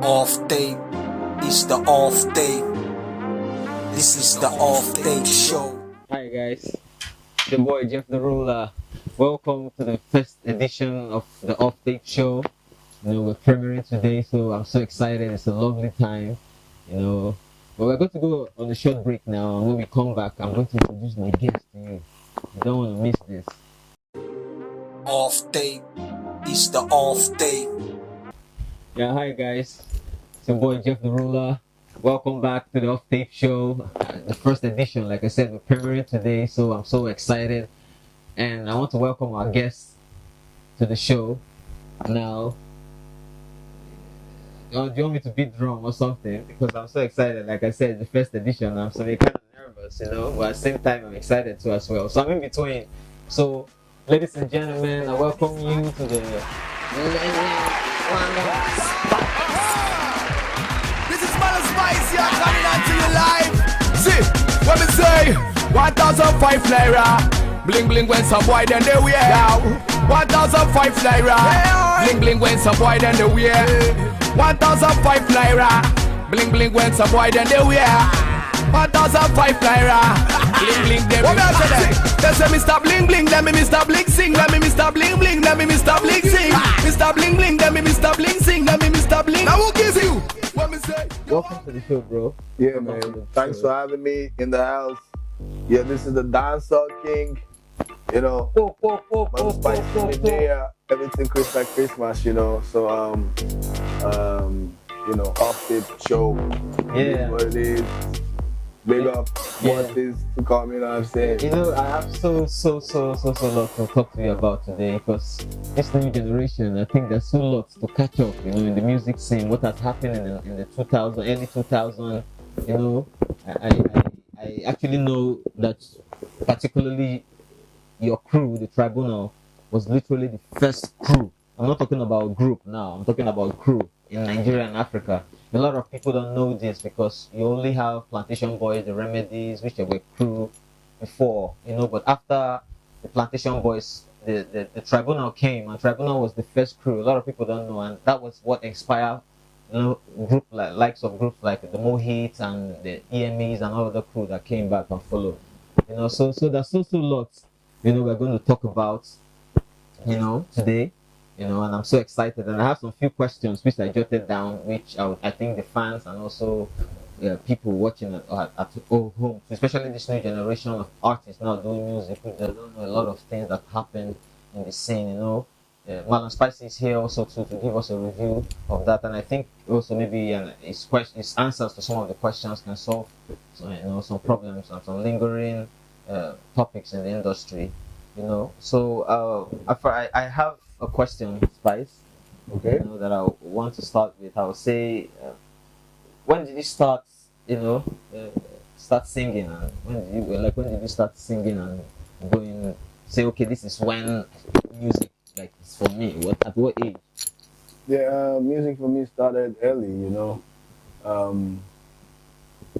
Off tape is the off tape. This is the off tape show. Hi guys, the boy Jeff the Rula. Welcome to the first edition of the Off Tape Show. We're premiering today, so I'm so excited. It's a lovely time, But we're going to go on a short break now, and when we come back, I'm going to introduce my guest to you. You don't want to miss this. Off tape is the off tape. Yeah, hi guys. It's your boy Jeff the Rula. Welcome back to the Off Tape Show, the first edition. Like I said, we're premiering today, so I'm so excited. And I want to welcome our guest to the show. Now, do you want me to beat drum or something? Because I'm so excited. Like I said, the first edition, I'm so kind of nervous, but at the same time, I'm excited too as well. So I'm in between. So, ladies and gentlemen, I welcome you to the This is MALAM SPICEY, I'm coming on to you live. See, what me say? 1,005 naira. Bling bling when some boy then they wear. 1,005 naira. Bling bling when some boy then they wear. 1,005 naira. Bling bling when some boy then they wear. 1,005 naira. Bling bling them. What me I say then? They say Mr. Bling bling, let me Mr. Bling sing. Let me Mr. Bling bling, let me Mr. Bling sing. Mr. Bling bling, let me Mr. Bling sing. Let me Mr. Bling. Now who gives you? What me say? Welcome to the show, bro. Yeah, man. Thanks for having me in the house. Yeah, this is the dancehall king. MALAM SPICEY in there. Everything crisp like Christmas, So off tape show. Yeah. What it is. Big up what is to come, you know what I'm saying? I have so lot to talk to you about today because this new generation, I think there's so lots to catch up, in the music scene, what has happened in the 2000, early 2000, I actually know that particularly your crew, the Tribunal, was literally the first crew. I'm not talking about group now, I'm talking about crew in Nigeria and Africa. A lot of people don't know this because you only have Plantation Boys, the Remedies, which were crew before, but after the Plantation Boys, the Tribunal came, and Tribunal was the first crew. A lot of people don't know, and that was what inspired, likes of groups like the Mohits and the EMEs and all the crew that came back and followed. So there's so lots, we're going to talk about, today. And I'm so excited, and I have some few questions which I jotted down, which I think the fans and also people watching at home, especially this new generation of artists now doing music, which they don't know a lot of things that happen in the scene. MALAM SPICEY is here also to give us a review of that, and I think also maybe his answers to some of the questions can solve some problems and some lingering topics in the industry. So I have a question, Spice. Okay. That I want to start with. I would say, when did you start? Start singing, and when did you start singing and going? Say, okay, this is when music is for me. At what age? Yeah, music for me started early, I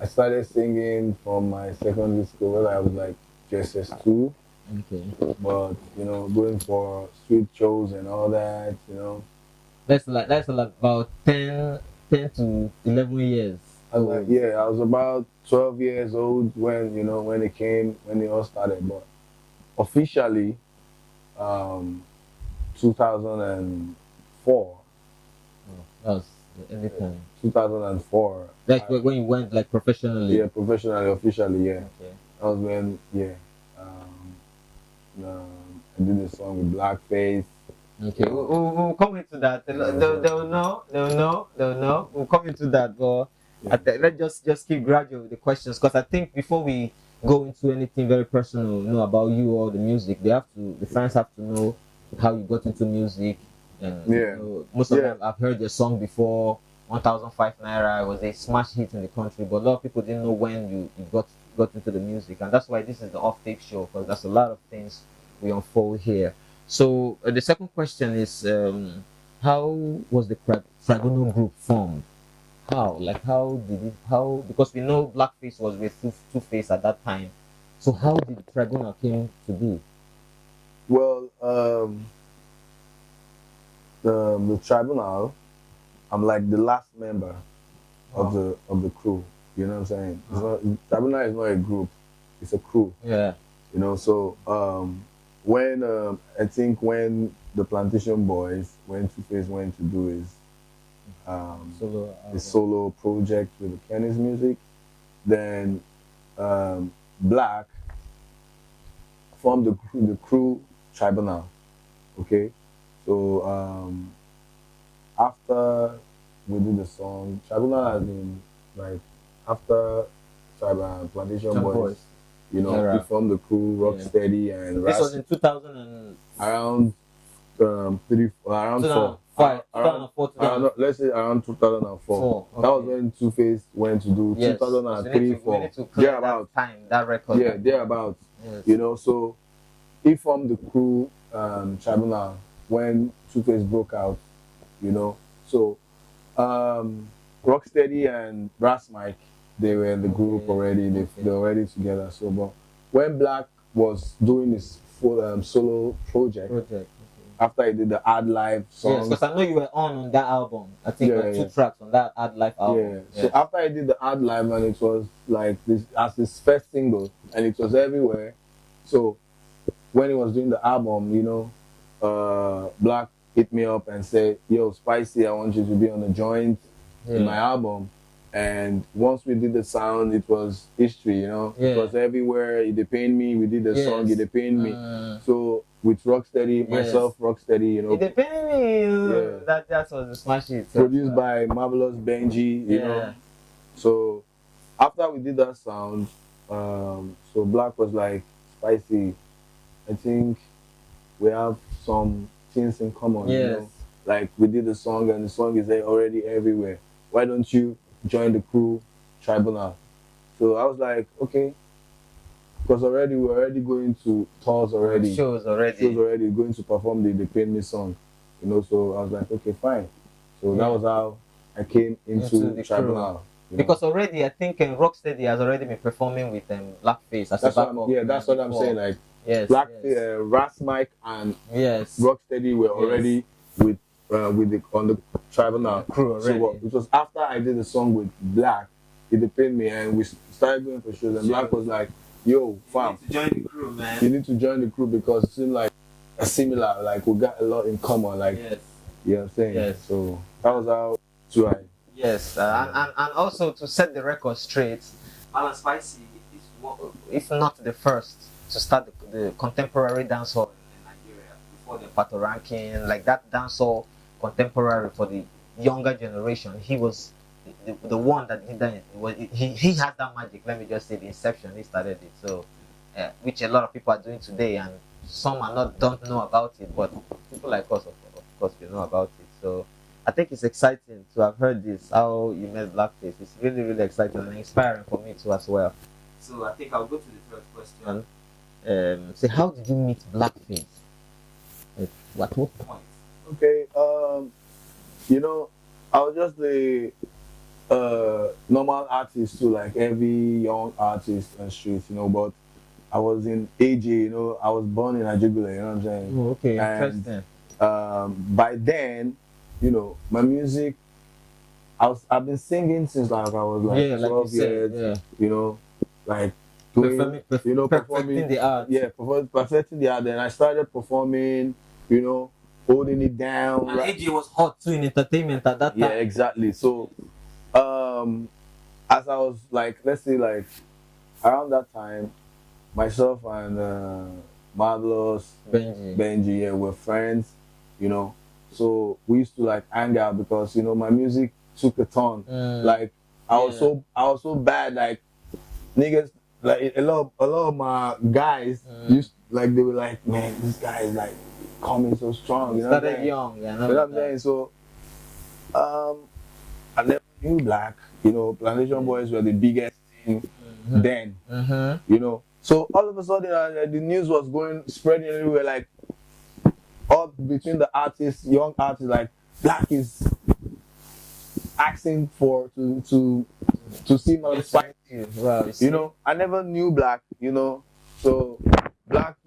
started singing from my secondary school when I was like JSS2. Okay. But going for street shows and all that, That's like about 10 to 11 years. I was about 12 years old when when it all started. But officially, 2004. That was any time. 2004. Like when you went professionally. Yeah, professionally, officially, yeah. Okay. That was when, I did a song with Blackface. Okay, we'll come into that. They'll know. We'll come into that, but let's just keep gradual with the questions, because I think before we go into anything very personal, about you or the music, the fans have to know how you got into music. And most of them I've heard your song before. 1,005 naira was a smash hit in the country, but a lot of people didn't know when you got into the music, and that's why this is the off tape show, because there's a lot of things we unfold here. So the second question is, how was the Tribunal group formed? Because we know Blackface was with Two-Face at that time. So how did Tribunal came to be? Well, the Tribunal I'm like the last member of the crew. You know what I'm saying? It's not, Tribunal is not a group; it's a crew. Yeah. You know, so when I think when the Plantation Boys, when Two-Face went to do his solo project with Kenny's music, then Black formed the crew Tribunal. Okay, so after we did the song, Tribunal has been like after Plantation Boys. You know, we formed the crew, Rocksteady and This was in 2000 and around 4. 2004, Let's say around 2004. Okay. That was when Two-Face went to do 2003, 4. Thereabouts. That record. Yeah, thereabouts. Yes. You know, so he formed the crew Tribunal when Two-Face broke out. You know, so Rocksteady and Brass Mike, they were in the group already. They were already together. So, but when Black was doing his full solo project. After he did the Ad Live song. Yes, because I know you were on that album. I think there were 2 tracks on that Ad Live album. Yeah. So after I did the Ad Live, and it was like this as his first single, and it was everywhere. So when he was doing the album, you know, Black hit me up and said, "Yo, Spicy, I want you to be on the joint in my album." And once we did the sound, it was history, you know. It was everywhere. It depended me. We did the song. It depended me. So with Rocksteady, myself, Rocksteady, you know. It depended me. That was the smash hit. Produced by Marvelous Benji, you know. So after we did that sound, so Black was like, "Spicy, I think we have some things in common, you know. Like we did the song and the song is already everywhere. Why don't you join the crew Tribunal?" So I was like, okay, because already we're already going to tours already. Shows already Going to perform the They Paid Me song. You know, so I was like, okay, fine. So that was how I came into the Tribunal. Because already I think Rocksteady has already been performing with Blackface as a backup. That's what I'm saying. Like Ras Mike and Rocksteady were already with on the Tribunal crew already. So it was after I did the song with Black, it depended me, and we started going for shows. And Black was like, "Yo, fam, you need to join the crew, man. You need to join the crew because it seemed like a similar, like we got a lot in common, like you know what I'm saying." Yes. So that was how to I. Yes, and also to set the record straight, MALAM SPICEY is if not the first to start the contemporary dancehall in Nigeria before the Pato ranking, like that dancehall contemporary for the younger generation. He was the one that did that. He has that magic. Let me just say the inception. He started it. So, which a lot of people are doing today, and some don't know about it, but people like us, of course, we know about it. So, I think it's exciting to have heard this. How you met Blackface. It's really, really exciting and inspiring for me too as well. So, I think I'll go to the third question. So, how did you meet Blackface? At what point? Okay, you know, I was just the normal artist too, like every young artist on the streets, you know, but I was in AJ, you know, I was born in Ajigule, you know what I'm saying? Oh, okay, and, interesting. By then, you know, my music, I've been singing since like I was like 12 years, you know, like doing, performing the art. Yeah, perfecting the art. Then I started performing, you know, holding it down. And AJ was hot too in entertainment at that time. Yeah, exactly. So, as I was like, let's say like around that time, myself and Marvelous Benji, were friends, you know. So we used to like hang out because, you know, my music took a turn. Like I was so bad, like niggas, like a lot of my guys used, like they were like, "Man, this guy is like coming so strong." You know, started young, you know what I'm saying? So I never knew Black. You know, Plantation Boys were the biggest thing then. You know, so all of a sudden the news was spreading everywhere, like all between the artists, young artists, like Black is asking to see MALAM SPICEY. Wow, you know, I never knew Black, you know, so Black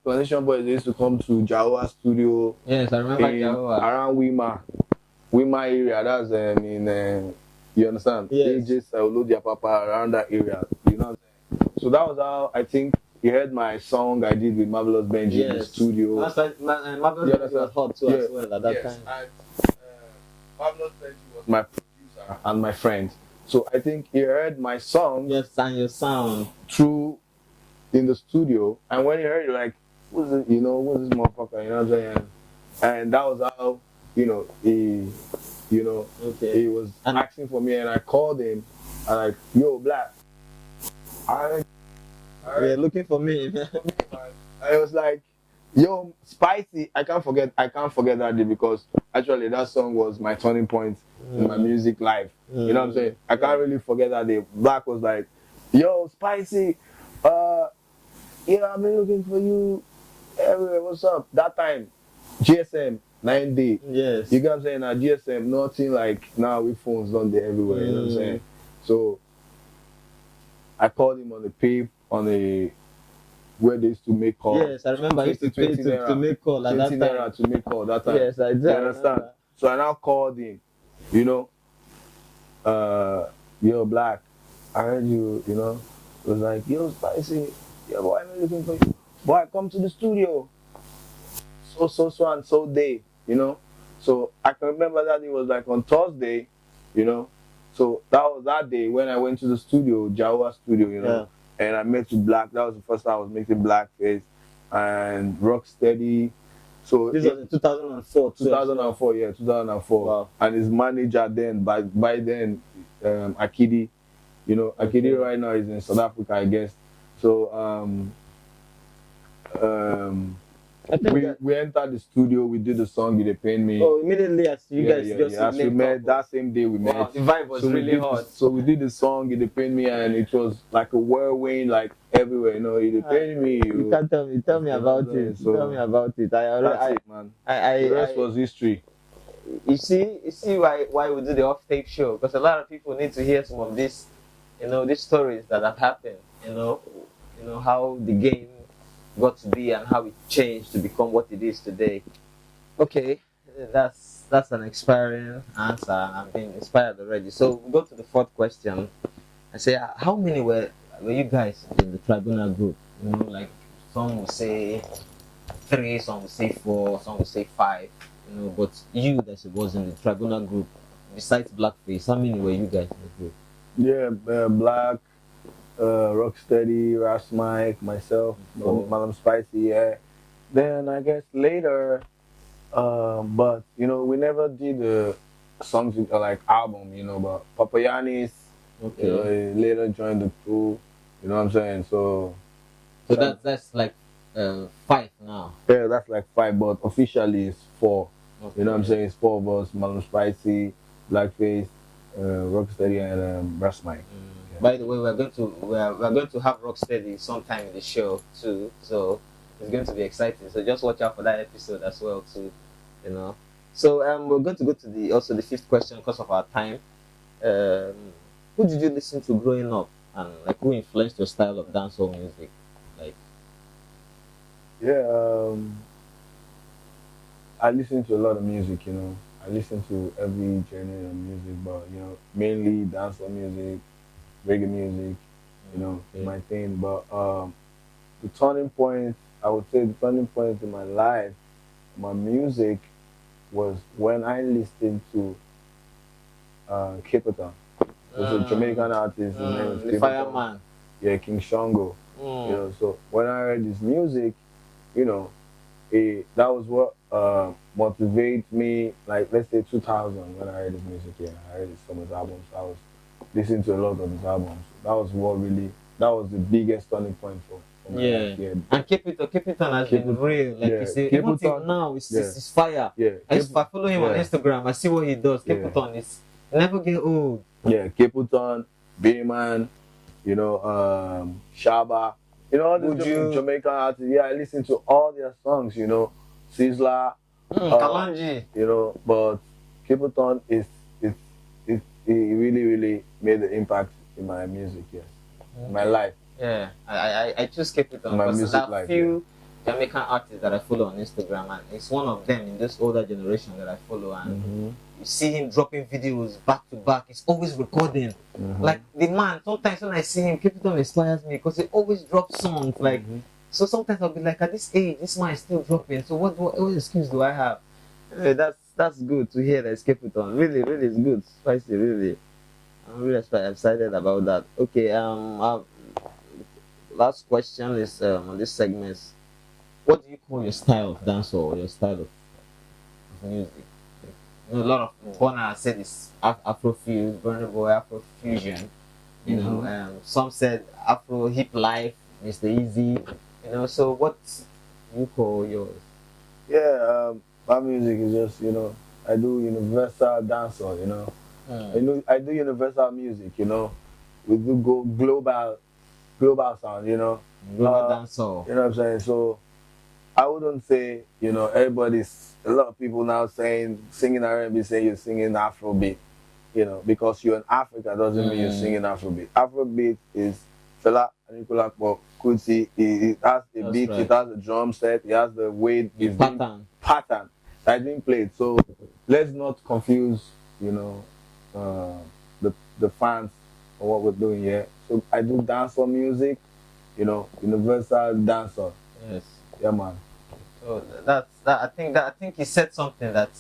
Plantation Boys used to come to Jawa studio. Yes, I remember Jawa. Around Wima. with my area, that's you understand? Yes. They just Oludia Papa around that area. You know what I'm saying? So that was how I think he heard my song I did with Marvelous Benji in the studio. That's like Marvelous Benji was hot too as well at that time. And Marvelous Benji was my producer and my friend. So I think he heard my song Yes, and your sound. through in the studio, and when he heard it, like, what's this motherfucker? You know what I'm saying? And that was how, he was asking for me, and I called him, and like, yo, Black, Yeah, looking for me. and it was like, yo, Spicy. I can't forget that day, because actually that song was my turning point in my music life. You know what I'm saying? I can't really forget that day. Black was like, yo, Spicy, I've been looking for you everywhere. What's up? That time, GSM 9D. Yes. You get what I'm saying? Now GSM, nothing like now with phones done there everywhere. You know what I'm saying? So I called him on the where they used to make calls. Yes, I remember I used to pay to make call at that 20 time. naira to make call that time. Yes, I do. You understand? So I now called him, yo, Black, I heard you, it was like, yo, Spicy, yo, boy, I'm looking for you. Boy, come to the studio. So and so day, So I can remember that it was like on Thursday, So that was that day when I went to the studio, Jawa studio, and I met with Black. That was the first time I was making blackface and Rocksteady. So this was in 2004. 2004, yeah, 2004. Wow. And his manager then, by then, Akidi, Akidi right now is in South Africa, I guess. So I think we entered the studio, we did the song, They Pain Me. Oh, immediately as you guys just As we met, that same day we met. Wow, the vibe was really hot. So we did the song, They Pain Me, and it was like a whirlwind, like everywhere, They Pain Me. You can't tell me. Tell me about it. So Tell me about it. That's it, man. The rest was history. You see why we do the off-tape show, because a lot of people need to hear some of this, these stories that have happened. How the game got to be and how it changed to become what it is today. Okay, that's an inspiring answer. I'm being inspired already. So we go to the fourth question. I say, how many were you guys in the tribunal group? Like some will say 3, some will say 4, some will say 5. But you that was in the tribunal group, besides Blackface, how many were you guys in the group? Yeah, Black, Rocksteady, Ras Mike, myself, Malam Spicy, yeah. Then I guess later, but we never did songs with like album, but Papayanis, later joined the crew, you know what I'm saying? So that's like 5 now. Yeah, that's like 5, but officially it's 4. Okay. You know what I'm saying? It's 4 of us: Malam Spicy, Blackface, Rocksteady, and Ras Mike. Yeah. By the way, we're going to have Rocksteady sometime in the show too, so it's going to be exciting. So just watch out for that episode as well too, So we're going to go to the 5th question because of our time. Who did you listen to growing up, and like who influenced your style of dancehall music? Like, I listen to a lot of music. I listen to every genre of music, but mainly dancehall music, reggae music, my thing. But the turning point, I would say the turning point in my life, my music, was when I listened to Capitan. There's a Jamaican artist, his name is the Fireman. Yeah, King Shango. So when I heard his music, that was what motivated me, like let's say 2000, when I heard his music. I heard some of his albums. I was listening to a lot of his albums. That was the biggest turning point for my life. Yeah. And Capitan has been real. Like you say, even till now, it's fire. Yeah. If I follow him on Instagram, I see what he does. Capitan is never get old. Yeah, Capitan, Bayman, Shaba, all these Jamaican artists. Yeah, I listen to all their songs. Sizzla, Kalanji. But Capitan it really, really made an impact in my music. Yes, in my life. Yeah, I choose Capitan my because music that life, Jamaican artist that I follow on Instagram, and it's one of them in this older generation that I follow. And you see him dropping videos back to back. He's always recording. Like the man, sometimes when I see him, Capital inspires me because he always drops songs. Like, so sometimes I'll be like, at this age, this man is still dropping. So what excuse do I have? That's good to hear that it's Capital. Really, really, it's good. Spicy, really. I'm really excited about that. Okay, last question is on this segment. What do you call your style of dance or your style of music? You know, a lot of Bonner said it's Afrofusion, Burna Boy Afrofusion. You know, some said Afro Hip Life, Mr. Easy. You know, so what do you call yours? Yeah, my music is just, you know, I do universal dancehall, you know. I do universal music, you know. We do go global sound, you know. Global dancehall. You know what I'm saying? So I wouldn't say, you know, a lot of people now singing R&B, saying you're singing Afrobeat, you know, because you're in Africa doesn't mean you're singing Afrobeat. Afrobeat is Fela Anikulapo Kuti. It has a beat, right. it has a drum set, it has the way it's pattern that's being played. So let's not confuse, you know, the fans of what we're doing here. So I do dancehall music, you know, universal dancehall. Yes. Yeah, man. So I think he said something that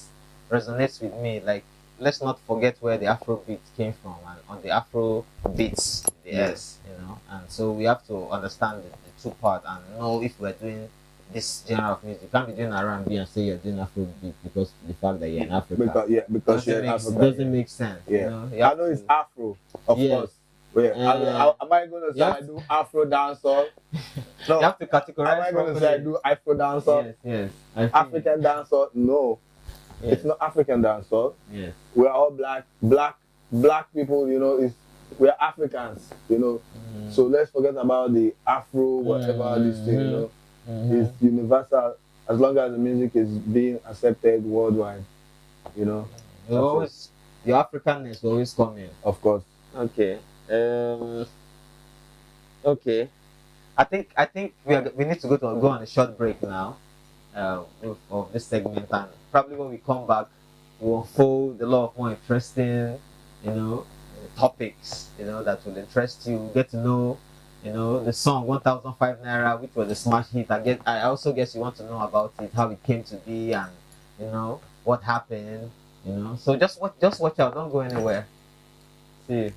resonates with me. Like, let's not forget where the Afro beat came from, and on the Afro beats, the S, you know. And so we have to understand the two part and know if we're doing this genre of music. You can't be doing R&B and say you're doing Afro beat because the fact that you're in Africa. Because you're in Africa. It doesn't make sense. Yeah, You know? I know it's Afro, of course. But yeah, am I going to say I do Afro dancehall? No. You have to categorize. Am I going to say I do Afro dancehall? Yes. African dancehall? No. Yes. It's not African dancehall. Yes. We're all black people, you know, we're Africans, you know. So let's forget about the Afro, whatever this thing, you know. It's universal as long as the music is being accepted worldwide, you know. Your Africanness will always come in. Of course. Okay. Okay. I think we need to go on a short break now of this segment, and probably when we come back we'll unfold a lot of more interesting, you know, topics, you know, that will interest you. Get to know, you know, the song 1005 Naira, which was a smash hit. I also guess you want to know about it, how it came to be, and you know what happened, you know. So just watch out, don't go anywhere. See you.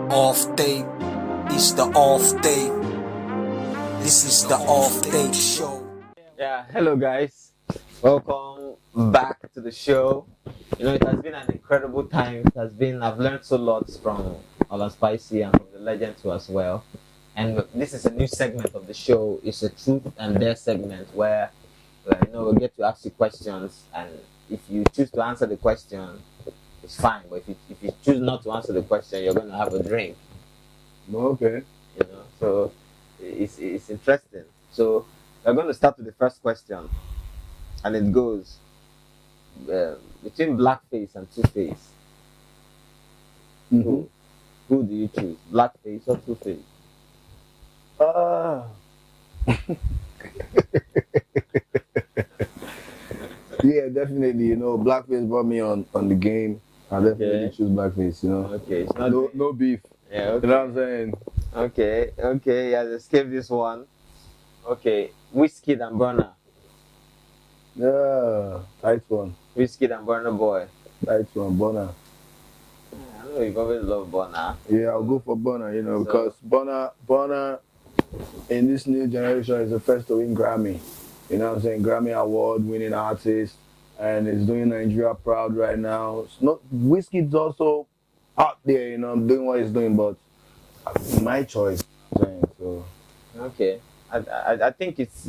Off day is the off day. This is the off day show. Yeah, hello guys. Welcome back to the show. You know, it has been an incredible time. I've learned so lots from MALAM SPICEY and from the legend too as well. And this is a new segment of the show. It's a truth and dare segment where you know, we'll get to ask you questions, and if you choose to answer the question, it's fine. But if you choose not to answer the question, you're going to have a drink. Okay. You know, so it's interesting. So we're going to start with the first question, and it goes between blackface and two-face. Who do you choose, blackface or two-face? Yeah, definitely. You know, blackface brought me on the game. I definitely choose blackface. You know. Okay, it's not no beef. Yeah. Okay. You know what I'm saying? Okay. Yeah, let's skip this one. Okay, Whiskey and Burna. Yeah, tight one. Whiskey and Burna Boy. Tight one, Burna. I know you always love Burna. Yeah, I'll go for Burna. You know, because Burna in this new generation is the first to win Grammy. You know what I'm saying? Grammy Award winning artist, and is doing Nigeria proud right now. It's not Whiskey's also out there, you know, doing what he's doing, but my choice. So okay, I think it's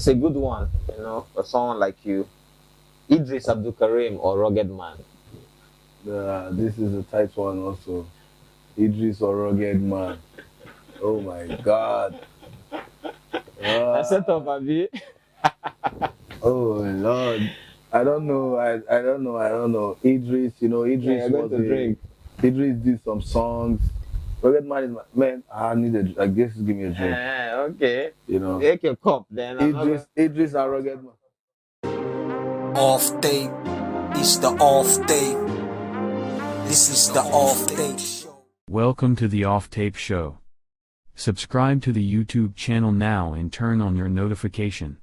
a good one, you know, for someone like you. Idris Abdul Karim or Rugged Man. This is a tight one also. Idris or Rugged Man. Oh my God. I set up a bit. Oh Lord. I don't know. I don't know. Idris, you know, Idris was to drink. Idris did some songs. Rugged Man is my man. I need a like this. Give me a drink. Okay. You know. Take your cup then. Idris and Rugged Man. Off tape is the off tape. This is the off tape show. Welcome to the Off Tape Show. Subscribe to the YouTube channel now and turn on your notification.